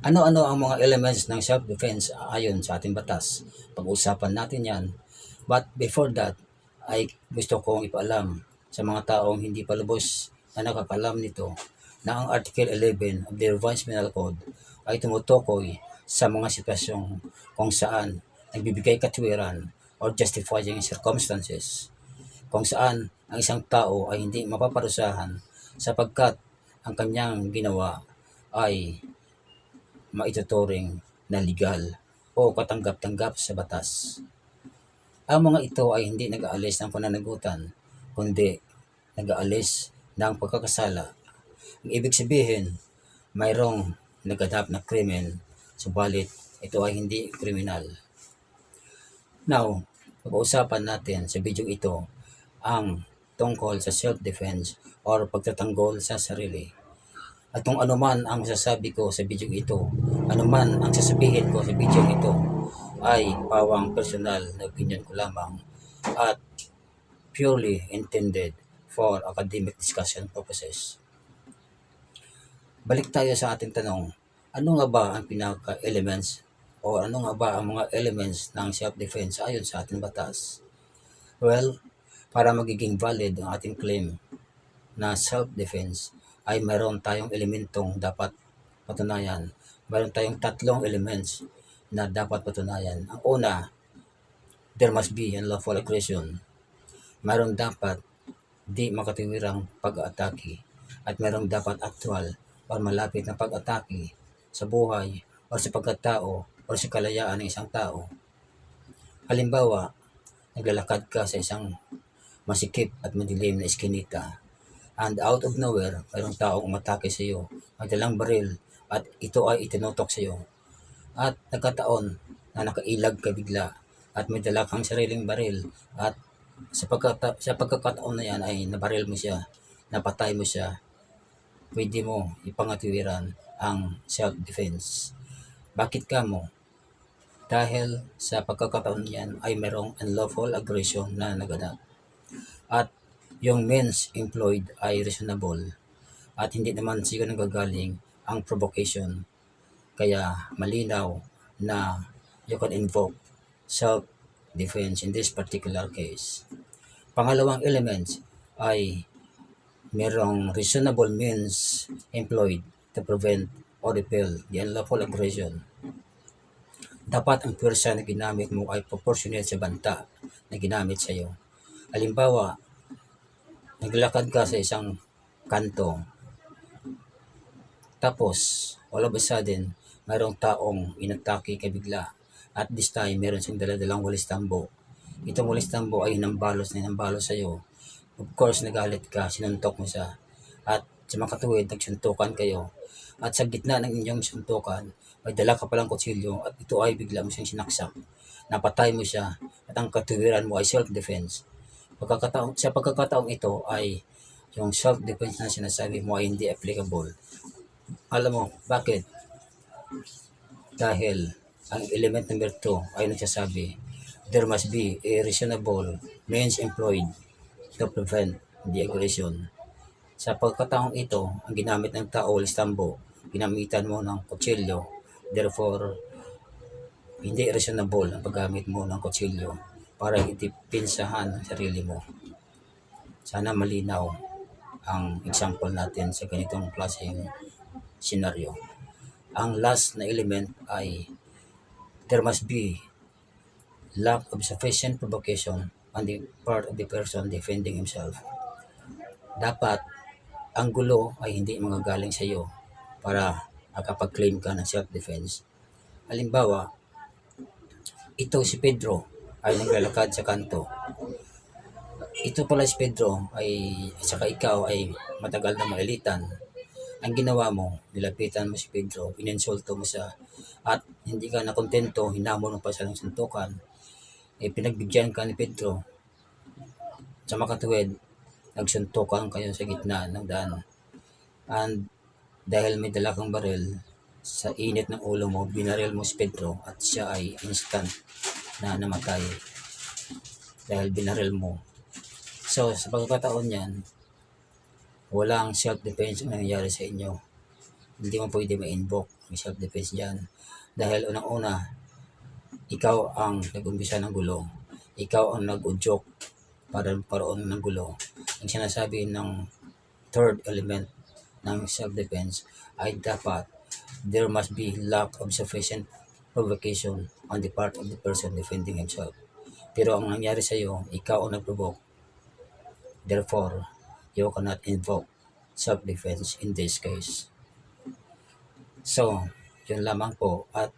Ano-ano ang mga elements ng self-defense ayon sa ating batas? Pag-uusapan natin yan. But before that, ay gusto kong ipaalam sa mga taong hindi pa lubos na nakakalam nito na ang Article 11 of the Revised Penal Code ay tumutukoy sa mga sitwasyong kung saan nagbibigay katwiran or justifying circumstances kung saan ang isang tao ay hindi mapaparusahan sapagkat ang kanyang ginawa ay maituturing na legal o katanggap-tanggap sa batas. Ang mga ito ay hindi nag-aalis ng pananagutan, kundi nag-aalis ng pagkakasala. Ang ibig sabihin, mayroong naganap na krimen, subalit ito ay hindi kriminal. Now, pag-uusapan natin sa video ito ang tungkol sa self-defense or pagtatanggol sa sarili. At kung ano man ang masasabi ko sa video ito, ano man ang sasabihin ko sa video ito, ay pawang personal na opinion ko lamang at purely intended for academic discussion purposes. Balik tayo sa ating tanong, ano nga ba ang pinaka-elements o ano nga ba ang mga elements ng self-defense ayon sa ating batas? Well, para magiging valid ang ating claim na self-defense ay mayroon tayong elementong dapat patunayan. Mayroon tayong tatlong elements na dapat patunayan. Ang una, there must be unlawful aggression. Mayroon dapat di makatiwirang pag-aatake at mayroong dapat actual o malapit na pag-atake sa buhay o sa pagkatao o sa kalayaan ng isang tao. Halimbawa, naglalakad ka sa isang masikip at madilim na eskinita and out of nowhere, mayroong taong umatake sa iyo, may dalang baril at ito ay itinutok sa iyo. At nagkataon na nakailag ka bigla at may dala kang sariling baril at sa pagkakataon na yan ay nabaril mo siya, napatay mo siya, pwede mo ipangatiwiran ang self-defense. Bakit ka mo? Dahil sa pagkakataon yan ay mayroong unlawful aggression na naganap. At yung means employed ay reasonable at hindi naman siguro nagagaling ang provocation. Kaya malinaw na you can invoke self-defense in this particular case. Pangalawang element ay merong reasonable means employed to prevent or repel the unlawful aggression. Dapat ang pwersa na ginamit mo ay proportionate sa banta na ginamit sa iyo. Halimbawa, naglalakad ka sa isang kanto, tapos all of a sudden, mayroong taong inatake ka bigla at this time, meron siyang daladalang walis tambo. Itong walis tambo ay hinambalos sa iyo. Of course, nagalit ka, sinuntok mo siya at sa makatuwid, nagsuntukan kayo. At sa gitna ng inyong suntukan, may dala ka palang kutsilyo at ito ay bigla mo siyang sinaksak. Napatay mo siya at ang katuwiran mo ay self-defense. Sa pagkakataong ito ay yung self-defense na sinasabi mo ay hindi applicable. Alam mo, bakit? Dahil ang element number 2 ay nagsasabi, there must be a reasonable means employed to prevent the aggression. Sa pagkataong ito, ang ginamit ng tao o tambo, ginamitan mo ng kutsilyo, therefore, hindi reasonable ang paggamit mo ng kutsilyo para itipinsahan ang sarili mo. Sana malinaw ang example natin sa ganitong klaseng senaryo. Ang last na element ay there must be lack of sufficient provocation on the part of the person defending himself. Dapat ang gulo ay hindi magagaling sa iyo para makapag-claim ka ng self-defense. Halimbawa, ito si Pedro ay naglalakad sa kanto. Ito pala si Pedro ay saka ikaw ay matagal na mailitan. Ang ginawa mo, nilapitan mo si Pedro, ininsulto mo siya at hindi ka nakontento, hinamon mo pa siya ng suntukan. Pinagbigyan ka ni Pedro. Sa makatuwid, nagsuntukan kayo sa gitna ng daan. And dahil may dala kang baril, sa init ng ulo mo, binaril mo si Pedro at siya ay instant na namatay dahil binaril mo. So, sa pagkakataon yan, walang self-defense ang nangyayari sa inyo. Hindi mo pwede ma-invoke may self-defense dyan. Dahil unang-una, ikaw ang nag-umpisa ng gulo. Ikaw ang nag-udyok para magkaroon ng gulo. Ang sinasabi ng third element ng self-defense ay dapat there must be lack of sufficient provocation on the part of the person defending himself. Pero ang nangyari sa iyo, ikaw ang nag-provoke. Therefore, you cannot invoke self-defense in this case. So, yun lamang po. At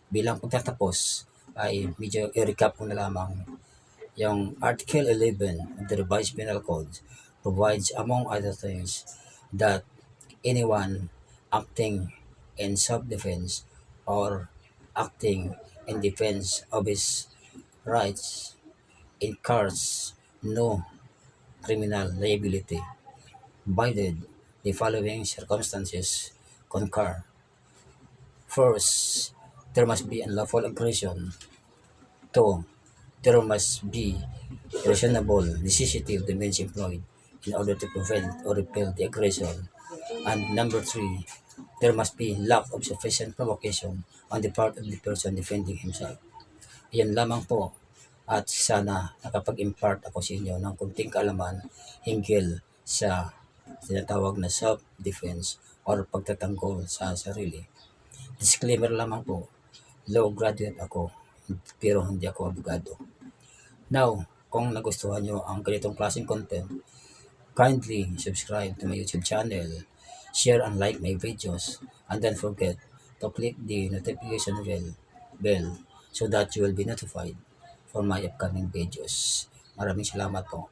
bilang pagtatapos ay medyo i-recap ko na lamang yung Article 11 of the Revised Penal Code provides, among other things, that anyone acting in self-defense or acting in defense of his rights incurs no criminal liability, provided the following circumstances concur. First, there must be unlawful aggression. Two, there must be reasonable necessity of the means employed in order to prevent or repel the aggression. And number three, there must be lack of sufficient provocation on the part of the person defending himself. Yan lamang po. At sana nakapag-impart ako sa inyo ng kunting kaalaman hinggil sa tinatawag na self-defense or pagtatanggol sa sarili. Disclaimer lamang po, law graduate ako, pero hindi ako abogado. Now, kung nagustuhan nyo ang ganitong klaseng content, kindly subscribe to my YouTube channel, share and like my videos, and don't forget to click the notification bell so that you will be notified for my upcoming videos. Maraming salamat po.